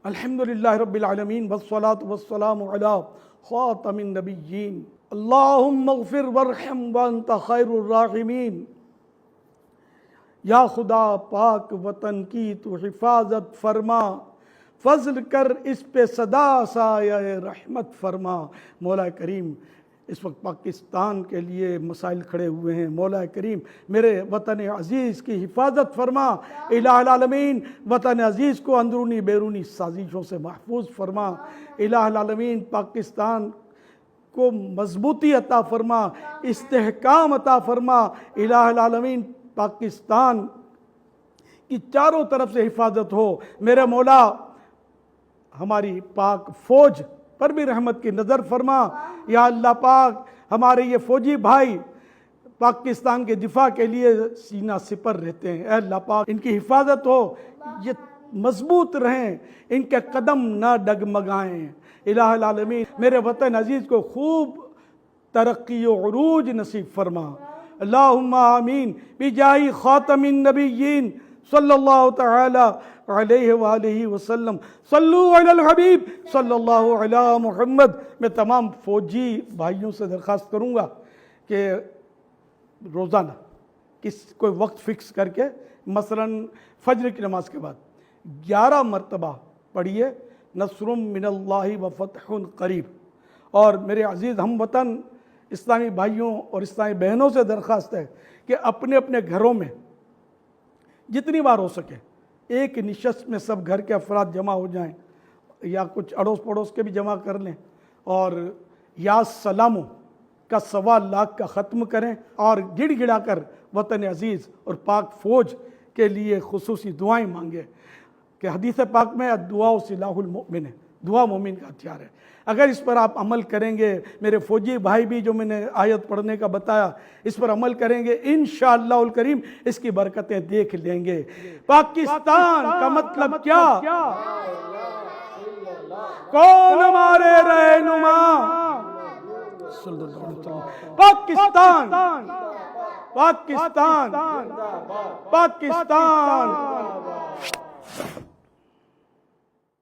अल्हम्दुलिल्लाहि रब्बिल आलमीन वस्सलातु वस्सलामु अला खातमिन नबिय्यीन अल्लाहुम्मा इग़फिर वरहम व अंता खैरुर राहिमीन। या खुदा पाक वतन की तू हिफाजत फरमा, फजल कर इस पे सदा साये रहमत फरमा। मौला करीम इस वक्त पाकिस्तान के लिए मसाइल खड़े हुए हैं। मौला करीम मेरे वतन अज़ीज़ की हिफाजत फरमा। इलाहुल आलमीन वतन अज़ीज़ को अंदरूनी बैरूनी साजिशों से महफूज फरमा। इलाहुल आलमीन पाकिस्तान को मजबूती अता फरमा, इस्तेहकाम अता फरमा। इलाहुल आलमीन पाकिस्तान की चारों तरफ से हिफाजत हो। मेरे मौला हमारी पाक फ़ौज पर भी रहमत की नज़र फरमा। या अल्लाह पाक हमारे ये फ़ौजी भाई पाकिस्तान के दिफा के लिए सीना सिपर रहते हैं। ऐ अल्लाह पाक इनकी हिफाजत हो, ये मजबूत रहें, इनके कदम ना डगमगाएं। इलाहुल आलमीन मेरे वतन अजीज़ को खूब तरक्की व उरूज नसीब फरमा। अल्लाहुम्मा आमीन बिजाही खातमिन नबिय्यीन सल्लल्लाहु तआला अलैहि व आलिहि वसल्लम। सल्लु अलल हबीब सल्लल्लाहु अला मुहम्मद। मैं तमाम फ़ौजी भाइयों से दरख्वास्त करूँगा कि रोज़ाना कोई वक्त फ़िक्स करके मसलन फ़ज्र की नमाज के बाद 11 मरतबा पढ़िए नस्रुम मिनल्लाहि व फ़तहुन क़रीब। और मेरे अज़ीज़ हम वतन इस्लामी भाइयों और इस्लामी बहनों से दरख्वास्त है कि अपने अपने घरों में जितनी बार हो सके एक निशस्त में सब घर के अफराद जमा हो जाएं, या कुछ अड़ोस पड़ोस के भी जमा कर लें और या सलामों का 1.25 लाख का ख़त्म करें और गिड़गिड़ा कर वतन अज़ीज़ और पाक फ़ौज के लिए खुसूसी दुआएं मांगे कि हदीस पाक में दुआ सिलाहुल मोमिन है, दुआ मोमिन का हथियार है। अगर इस पर आप अमल करेंगे, मेरे फ़ौजी भाई भी जो मैंने आयत पढ़ने का बताया इस पर अमल करेंगे, इंशाअल्लाहुल करीम इसकी बरकतें देख लेंगे। पाकिस्तान का मतलब क्या? कौन हमारे रहनुमा? पाकिस्तान पाकिस्तान पाकिस्तान।